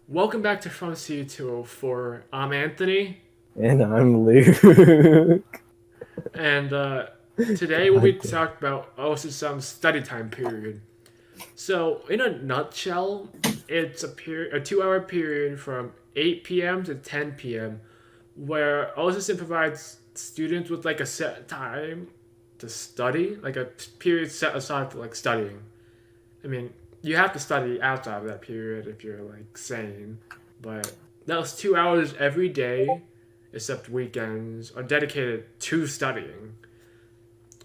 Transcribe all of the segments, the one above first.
Welcome back to From C204. I'm Anthony, And I'm Luke. and today we'll be God damn. talking about OSSM study time period. So, in a nutshell, it's a 2-hour period from 8 p.m. to 10 p.m. where OSSM provides students with like a set time to study, like a period set aside for like studying. I mean, you have to study outside of that period if you're like sane, but those 2 hours every day, except weekends, are dedicated to studying.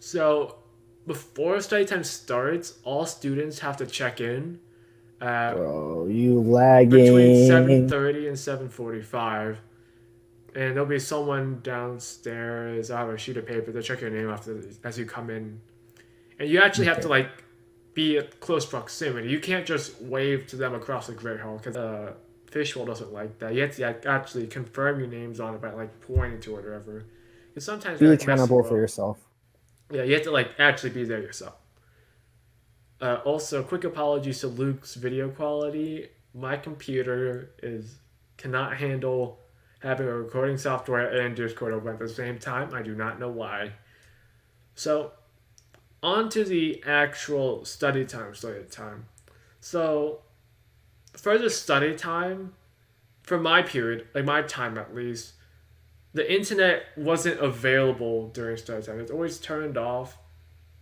So before study time starts, all students have to check in at Bro, you between lagging. 7:30 and 7:45, and there'll be someone downstairs. I have a sheet of paper to check your name after as you come in, and you actually have to Okay. like be at close proximity. You can't just wave to them across the great hall because visual doesn't like that. You have to like, actually confirm your names on it by like pointing to it or whatever. Because sometimes they Be like mess accountable you for up. yourself. Yeah, you have to like actually be there yourself. Also, quick apologies to Luke's video quality. My computer is cannot handle having a recording software and Discord open at the same time. I do not know why. So on to the actual study time. Study time. So for the study time, for my period, like my time at least, the internet wasn't available during study time. It's always turned off.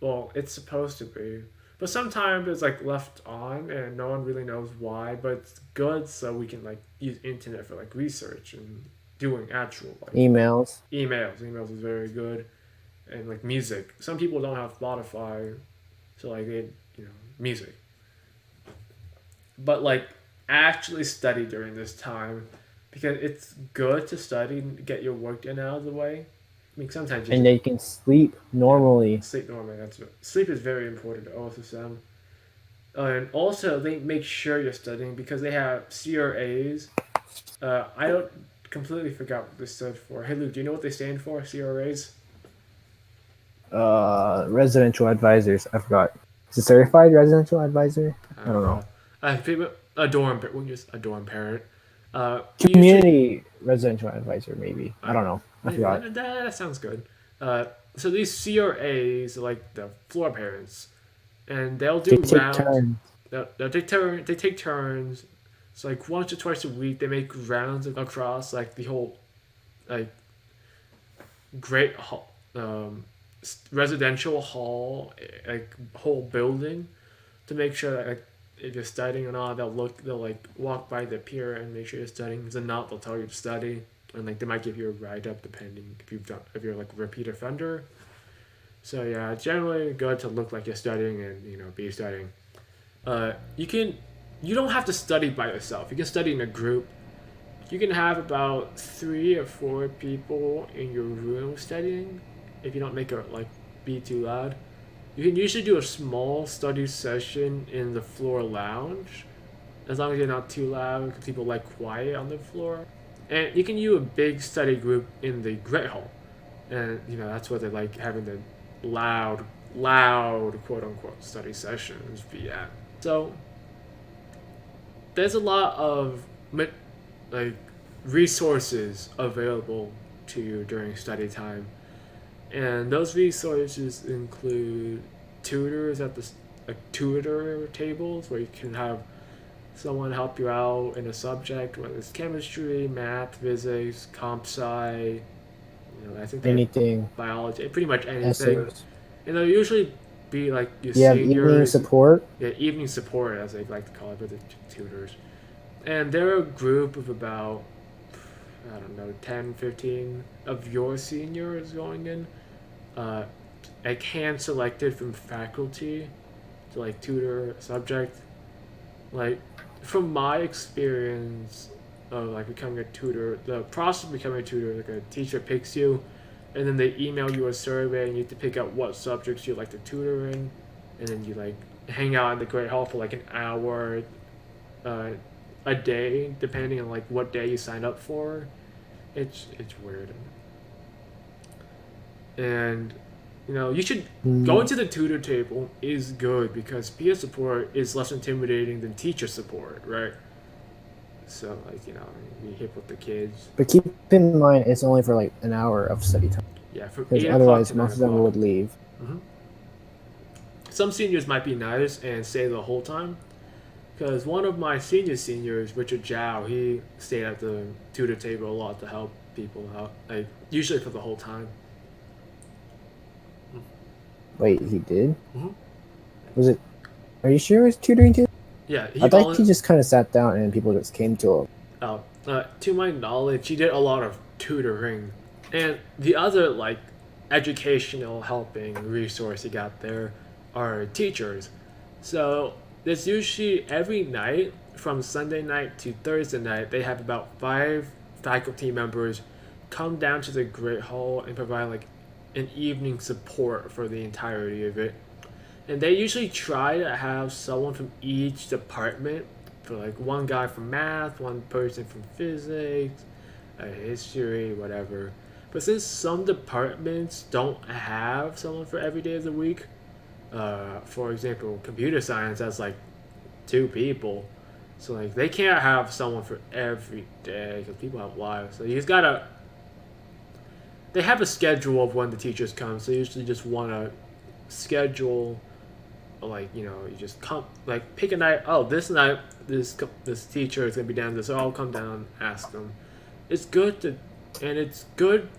Well, it's supposed to be. But sometimes it's like left on and no one really knows why, but it's good so we can like use internet for like research and doing actual like Emails. emails. Emails is very good. And like music. Some people don't have Spotify, so like they music. But like actually study during this time because it's good to study and get your work done out of the way. I mean, sometimes you And just they can sleep yeah normally. sleep normally. Sleep is very important to OSSM. And also they make sure you're studying because they have CRAs. I don't completely forgot what this stood for. Hey Luke, do you know what they stand for? CRAs? Residential advisors. I forgot. Is it certified residential advisor? I I don't don't know. know. A dorm. We use a dorm parent. Usually Community residential advisor, maybe. I don't know. I maybe forgot. that sounds good. So these CRAs are like the floor parents, and they'll They do take rounds. turns. They'll take turn. They take turns. It's like once or twice a week. They make rounds across like the whole like great hall, residential hall, like whole building, to make sure that like if you're studying or not, they'll like walk by the pier and make sure you're studying. If not, they'll tell you to study, and like they might give you a write up depending if you're like a repeat offender. So yeah, generally good to look like you're studying and be studying. You can you don't have to study by yourself. You can study in a group. You can have about 3 or 4 people in your room studying if you don't make it like be too loud. You can usually do a small study session in the floor lounge, as long as you're not too loud, because people like quiet on the floor. And you can use a big study group in the great hall, and that's where they like having the loud quote unquote study sessions be at. So there's a lot of like resources available to you during study time, and those resources include tutors at the like tutor tables where you can have someone help you out in a subject, whether it's chemistry, math, physics, comp sci. I think they have Anything. biology, pretty much anything. Essays. And they'll usually be like your You have evening seniors, support. yeah, evening support as they like to call it, but the tutors. And they're a group of about, I don't know, 10, 15 of your seniors going in. Uh, like hand selected from faculty to like tutor a subject. Like, from my experience of like becoming a tutor, the process of becoming a tutor, like a teacher picks you, and then they email you a survey, and you have to pick out what subjects you like to tutor in, and then you like hang out in the great hall for like an hour, uh, a day, depending on like what day you sign up for. It's weird, and you should going Mm, to the tutor table is good because peer support is less intimidating than teacher support, right? So like be hip with the kids. But keep in mind, it's only for like an hour of study time, Yeah, from because 8 o'clock otherwise to nine most of them o'clock. would leave. hmm Some seniors might be nice and stay the whole time. Because one of my seniors, Richard Zhao, he stayed at the tutor table a lot to help people out, like usually for the whole time. Wait, he did? Mm-hmm. Was it? Are you sure it was tutoring too? Yeah, I thought he just kind of sat down and people just came to him. to my knowledge, he did a lot of tutoring, and the other like educational helping resource he got there are teachers. So there's usually every night from Sunday night to Thursday night they have about 5 faculty members come down to the Great Hall and provide like an evening support for the entirety of it. And they usually try to have someone from each department, for like one guy from math, one person from physics, history, whatever. But since some departments don't have someone for every day of the week, for example, computer science has like 2 people, so like they can't have someone for every day because people have lives. So you just gotta. They have a schedule of when the teachers come, so you usually just want to schedule, like you just come, like pick a night. Oh, this night this teacher is gonna be down there, so I'll come down, ask them. It's good to, and it's good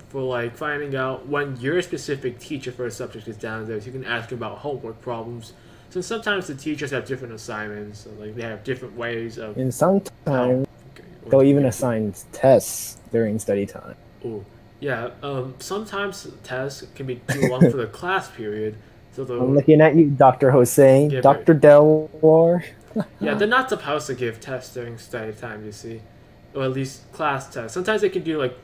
for like finding out when your specific teacher for a subject is down there, so you can ask about homework problems. So sometimes the teachers have different assignments, so like they have different ways of. And Oh, sometimes okay. they'll even assign tests during study time. Oh, yeah. Sometimes tests can be too long for the class period, so I'm they'll looking at you, Dr. Hossein, give it. Dr. Delwar. Yeah, they're not supposed to give tests during study time, you see, or at least class tests. Sometimes they can do like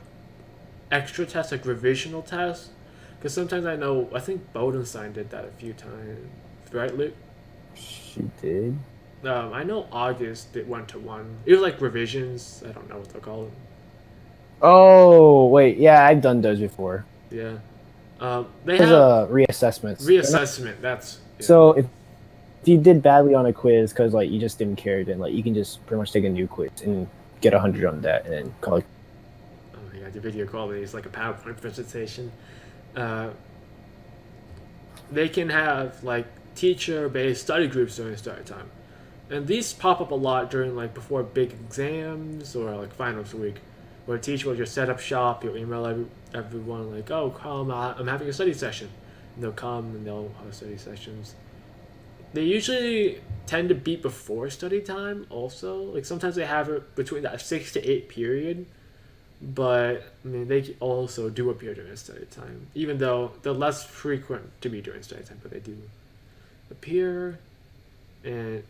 extra tests, like revisional tests, because sometimes I think Bodenstein did that a few times, right, Luke? She did. I know August did 1-to-1. It was like revisions. I don't know what they'll call it. Oh, wait. Yeah, I've done those before. Yeah. They There's have reassessments. reassessment. That's yeah. So if you did badly on a quiz because like you just didn't care, then like you can just pretty much take a new quiz and get 100 on that, and then call it. Oh my god, the video quality is like a PowerPoint presentation. They can have like teacher-based study groups during study time, and these pop up a lot during like before big exams or like finals week, where a teacher will just set up shop. You'll email everyone like, "Oh, come! I'm having a study session," and they'll come and they'll have study sessions. They usually tend to be before study time. Also, like sometimes they have it between that 6 to 8 period. But I mean, they also do appear during study time, even though they're less frequent to be during study time. But they do appear, and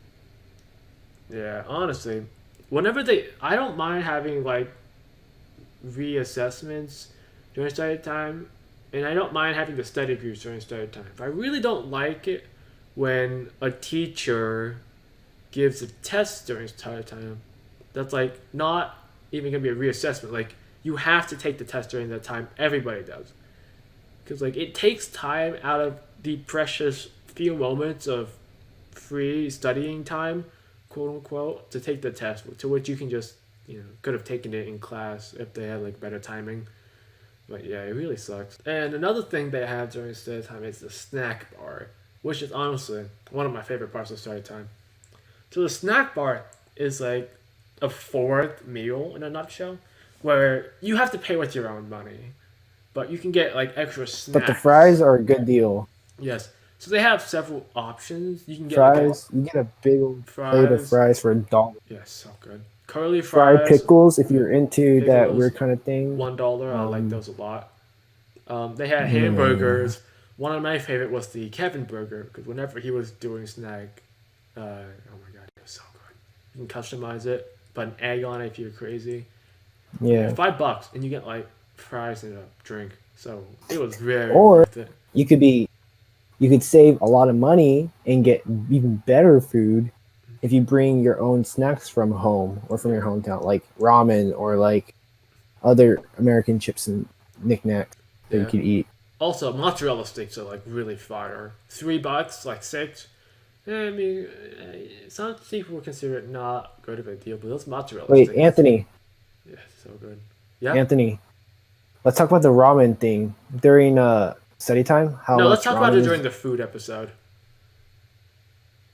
yeah, honestly, I don't mind having like reassessments during study time, and I don't mind having the study groups during study time. But I really don't like it when a teacher gives a test during study time. That's like not even gonna be a reassessment. Like you have to take the test during that time. Everybody does, because like it takes time out of the precious few moments of free studying time, quote unquote, to take the test. To which you can just could have taken it in class if they had like better timing. But yeah, it really sucks. And another thing they have during study time is the snack bar, which is honestly one of my favorite parts of study time. So the snack bar is like a fourth meal in a nutshell, where you have to pay with your own money, but you can get like extra snacks. But the fries are a good deal. Yes. So they have several options. You can get fries. You get a big old plate of fries for $1. Yes, so good. Curly fries. Fried pickles, if you're into that pickles, weird kind of thing. $1. I like those a lot. They had hamburgers. One of my favorite was the Kevin burger, because whenever he was doing snack, oh my god, it was so good. You can customize it, put an egg on it if you're crazy. Yeah. $5 and you get like fries and a drink. So it was very or worth it. You could save a lot of money and get even better food if you bring your own snacks from home or from your hometown, like ramen or like other American chips and knickknacks that you could eat. Also, mozzarella sticks are like really fire. $3, like 6. Yeah, I mean, some people would consider it not good of a deal, but those mozzarella Wait, sticks, Anthony, yeah, so good. Yeah. Anthony, let's talk about the ramen thing during study time. How No, let's much talk about it ramen during is the food episode.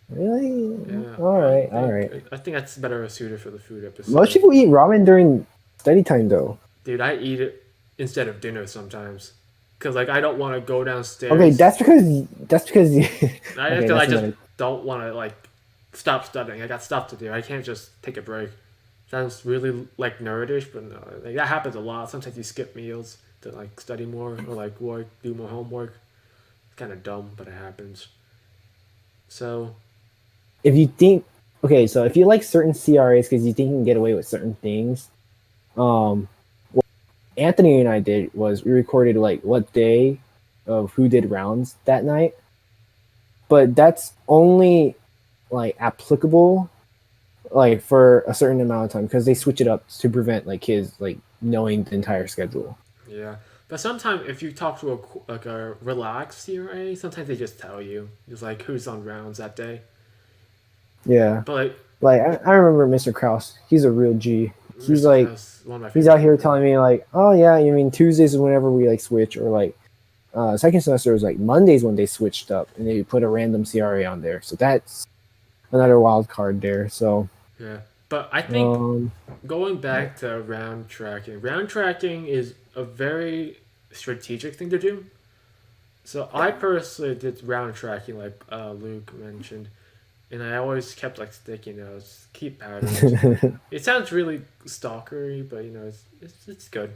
really? Yeah, All right, all right. I think that's better suited for the food Most episode. people eat ramen during study time, though. Dude, I eat it instead of dinner sometimes, cause like I don't want to go Okay, downstairs. that's because I okay, cause I that's just another. don't want to like stop studying. I got stuff to do. I can't just take a break. Sounds really like nerdish, but no, like that happens a lot. Sometimes you skip meals to like study more or like work, do more homework. It's kind of dumb, but it happens. So If you think okay, so if you like certain CRAs because you think you can get away with certain things, what Anthony and I did was we recorded like what day of who did rounds that night, but that's only like applicable like for a certain amount of time because they switch it up to prevent like kids like knowing the entire schedule. yeah, but sometimes if you talk to like a relaxed CRA, sometimes they just tell you, just like who's on rounds that day. Yeah, But like like I remember Mr. Kraus. He's a real G. He's Mr. like Krause, one of my he's favorite out here people. telling me like, oh yeah, you mean Tuesdays is whenever we like switch, or like second semester was like Mondays when they switched up and they put a random CRA on there. So that's another wild card there. So Yeah, but I think um, going back to round tracking is a very strategic thing to do. So I personally did round tracking, like Luke mentioned, and I always kept like sticky notes, keep patterns. It sounds really stalkery, but it's good.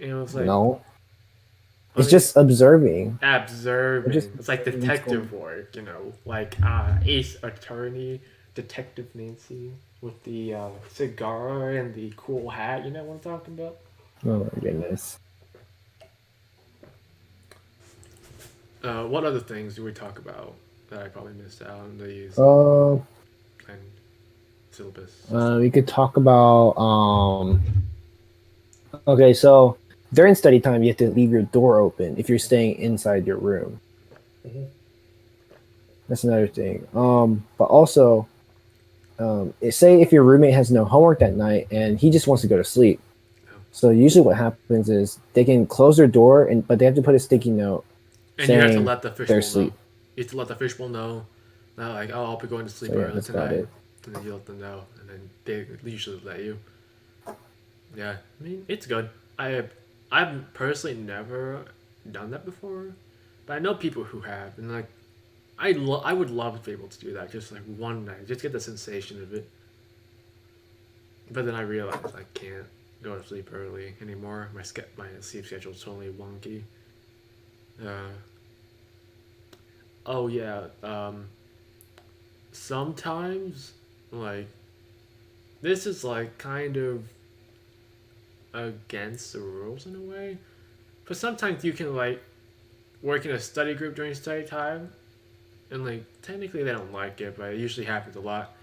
And it was like, no, I it's mean, just observing. We're just observing. It's like observing what's going detective work, like Ace Attorney, Detective Nancy with the cigar and the cool hat. You know what I'm talking about? on. Oh my goodness. What other things do we talk about that I probably missed out on these Uh, and syllabus system? we could talk about okay, so during study time you have to leave your door open if you're staying inside your room. That's another thing. But also, say if your roommate has no homework that night and he just wants to go to sleep. No. So usually what happens is they can close their door and but they have to put a sticky note And you have to saying let the they're fishbowl know. asleep. You have to let the fishbowl know. Not like, oh, I'll be going to So sleep yeah, early that's about tonight. it. And then you let them know. And then they usually let you. Yeah, I mean, it's good. I've personally never done that before. But I know people who have. And like, I would love to be able to do that just like one night. Just get the sensation of it. But then I realized I can't go to sleep early anymore. My sleep schedule's totally wonky. Uh, oh yeah. Sometimes like this is like kind of against the rules in a way. But sometimes you can like work in a study group during study time, and like technically they don't like it, but it usually happens a lot.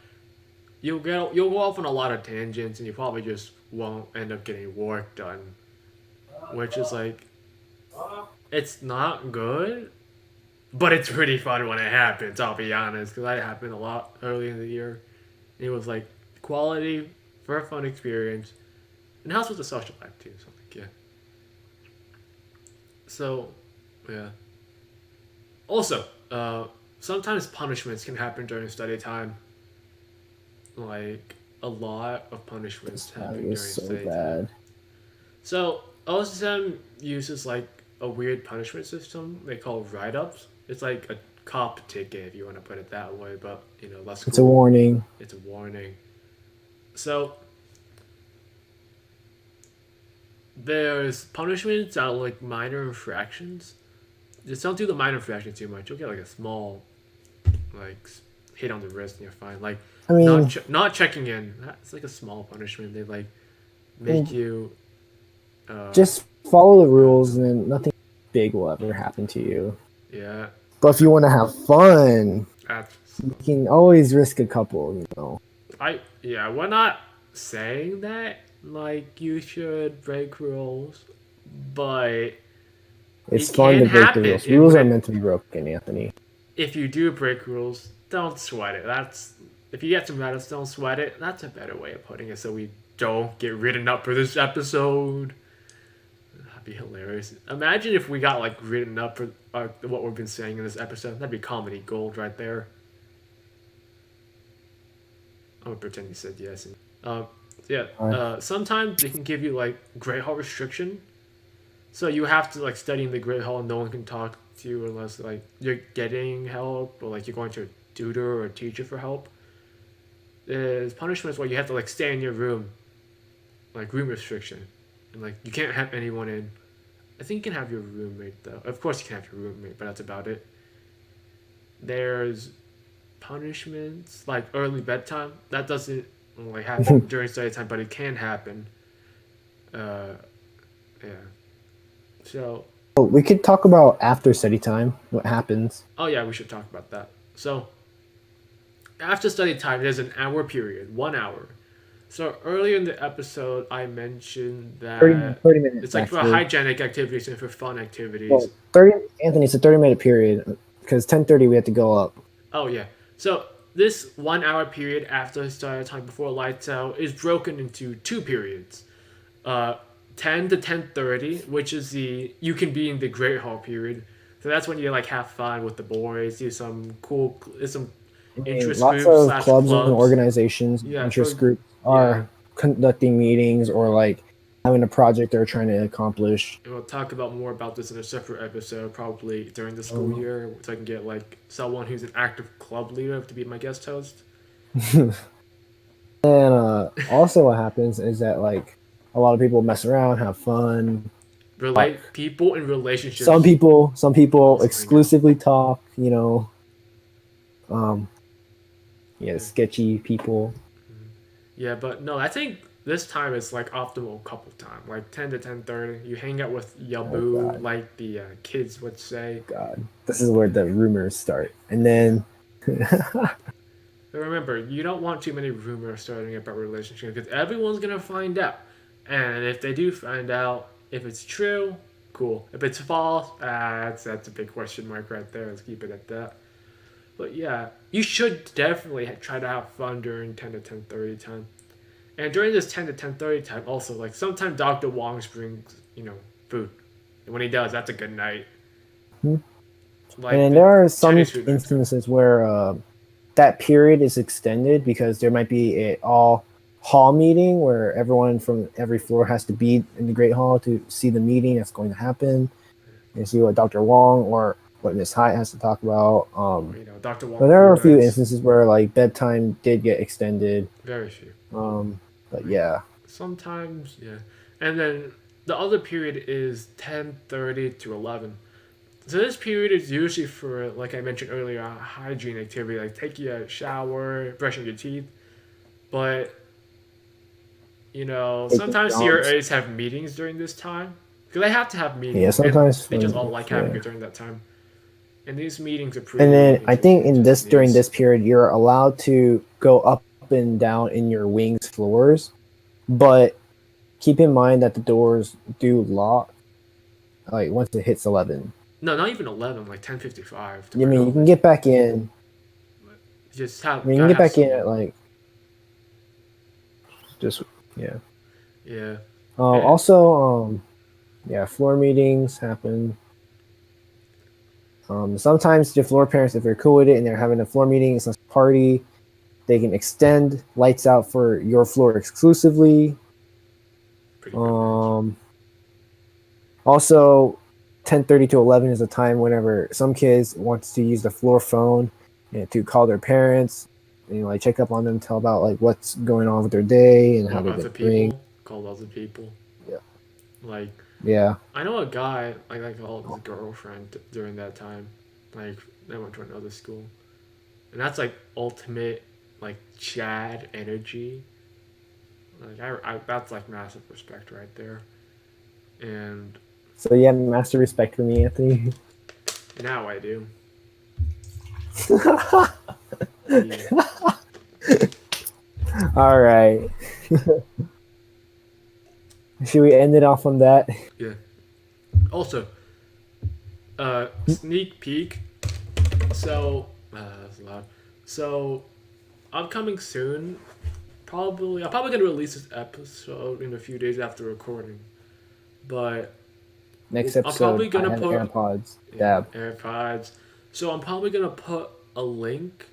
You'll go off on a lot of tangents, and you probably just won't end up getting work done, which is like it's not good, but it's pretty fun when it happens. I'll be honest, because that happened a lot early in the year. It was like quality for a fun experience, and it helps with the social life too. So like yeah. So yeah. Also, sometimes punishments can happen during study time. Like a lot of punishments This lag happen is during so study time. bad. So OSSM uses like a weird punishment system they call write-ups. It's like a cop ticket if you want to put it that way, but less It's a cool. warning. It's a warning. So there's punishments that are like minor infractions. Just don't do the minor infraction too much. You'll get like a small like hit on the wrist and you're fine. Like I mean, not checking in. That's like a small punishment. They like make you. Uh, just follow the I don't rules know. and then nothing big will ever happen to you. Yeah, But if you want to have fun, that's you can always risk a couple. we're not saying that like you should break rules, but It's it fun can to break the happen. rules. It Rules when are it meant to be broken, Anthony. if you do break rules, don't sweat it. That's if you get some medals, don't sweat it. That's a better way of putting it. So we don't get written up for this episode. That'd be hilarious. Imagine if we got like written up for what we've been saying in this episode. That'd be comedy gold right there. I'm gonna pretend you said yes. Yeah. Sometimes they can give you like Great Hall restriction, so you have to like study in the Great Hall and no one can talk to you unless like you're getting help or like you're going to a tutor or a teacher for help. There's punishments where you have to like stay in your room, like room restriction, and like you can't have anyone in. I think you can have your roommate though. Of course you can have your roommate, but that's about it. There's punishments like early bedtime. That doesn't like happen during study time, but it can happen. Yeah. So. Oh, we could talk about after study time. What happens? Oh yeah, we should talk about that. So. After study time, there's an hour period, 1 hour. So earlier in the episode, I mentioned that 30 minutes. It's like for hygienic activities and for fun activities. Well, Anthony, it's a 30-minute period because 10:30 we have to go up. Oh yeah. So this 1 hour period after study time before lights out is broken into two periods. 10 to 10:30, which is you can be in the Great Hall period. So that's when you like have fun with the boys, do some interest lots groups, of clubs and organizations, interest groups are conducting meetings or like having a project they're trying to accomplish. And we'll talk about more about this in a separate episode, probably during the school year, so I can get like someone who's an active club leader to be my guest host. And also what happens is that like a lot of people mess around, have fun. People in relationships. Some people exclusively talk, sketchy people. Yeah, but no, I think this time it's like optimal couple time, like 10 to 10:30. You hang out with Yabu, like the kids would say. God, this is where the rumors start, and then. But remember, you don't want too many rumors starting about relationships because everyone's gonna find out, and if they do find out, if it's true, cool. If it's false, that's a big question mark right there. Let's keep it at that. But yeah, you should definitely try to have fun during 10 to 10:30 time. And during this 10 to 10:30 time, also, like, sometimes Dr. Wong brings, food. And when he does, that's a good night. Like and there are some instances where that period is extended because there might be a all hall meeting where everyone from every floor has to be in the Great Hall to see the meeting that's going to happen and see what Dr. Wong or what Miss Hyatt has to talk about. Dr. Wong. But there are a few instances where like bedtime did get extended. Very few. But yeah. Sometimes, yeah. And then the other period is 10:30 to 11. So this period is usually for, like I mentioned earlier, a hygiene activity, like taking a shower, brushing your teeth. But, sometimes CRAs have meetings during this time. Because they have to have meetings. Yeah, sometimes. They just all like having it during that time. And these meetings are pretty. And then I think during this period, you're allowed to go up and down in your wings floors. But keep in mind that the doors do lock, like once it hits 11. No, not even 11, like 10:55. You mean you can get back in? You can get back in at like. Yeah. Yeah. Also, floor meetings happen. Sometimes the floor parents, if they're cool with it and they're having a floor meeting, it's a party, they can extend lights out for your floor exclusively. Also, 10:30 to 11 is a time whenever some kids wants to use the floor phone to call their parents and like check up on them, tell about like what's going on with their day and how they're doing. Call other people. Yeah. Like. Yeah. I know a guy like I called his girlfriend during that time. Like they went to another school, and that's like ultimate like Chad energy. Like I that's like massive respect right there. And so you have massive respect for me, Anthony. Now I do. All right. Should we end it off on that? Yeah. Also, sneak peek. So that's loud. So upcoming soon. I'm probably gonna release this episode in a few days after recording, but Next I'm episode, probably I gonna have put AirPods. yeah, Dab. AirPods. So I'm probably gonna put a link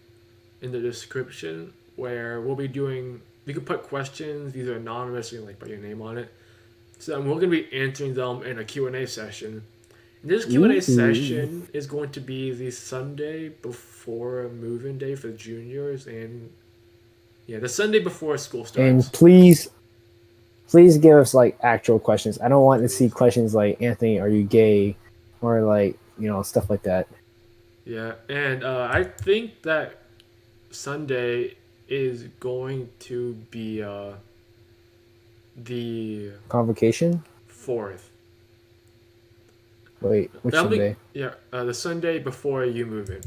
in the description where we'll be doing. You can put questions. These are anonymous. You can like put your name on it. So we're gonna be answering them in a Q&A session. And this Q&A Ooh. session is going to be the Sunday before move-in day for juniors, and yeah, the Sunday before school And starts. please give us like actual questions. I don't want to see Please. questions like, Anthony, are you gay? Or like, stuff like that. Yeah, and I think that Sunday is going to be the Convocation? fourth. Wait, which Sunday? Yeah, the Sunday before you move in.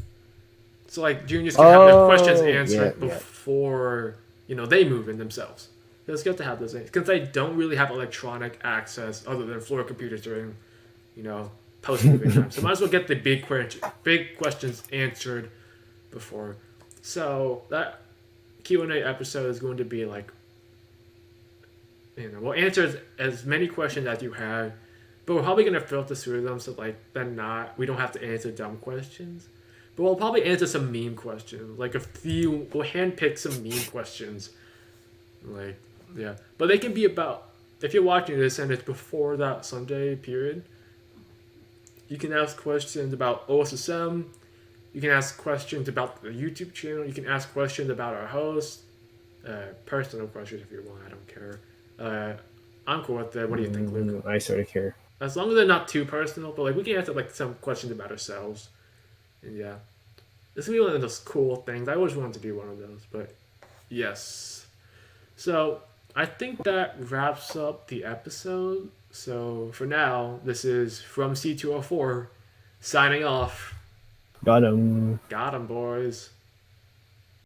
So like juniors can have their questions Oh, yeah, answered yeah. before they move in themselves. It's good to have those things because they don't really have electronic access other than floor computers during you know post moving time. So might as well get the big questions answered before. So that Q&A episode is going to be like we'll answer as many questions as you have, but we're probably gonna filter through them so like then not we don't have to answer dumb questions. But we'll probably answer some meme questions. Like we'll handpick some meme questions. Like, yeah. But they can be about, if you're watching this and it's before that Sunday period, you can ask questions about OSSM. You can ask questions about the YouTube channel. You can ask questions about our host. Personal questions if you want. I don't care. I'm cool with that. What do you think, Luke? I sort of care. As long as they're not too personal, but like we can answer like some questions about ourselves. And yeah. This will be one of those cool things. I always wanted to do one of those, but yes. So I think that wraps up the episode. So for now, this is from C204 signing off. Got him. Got 'em, boys.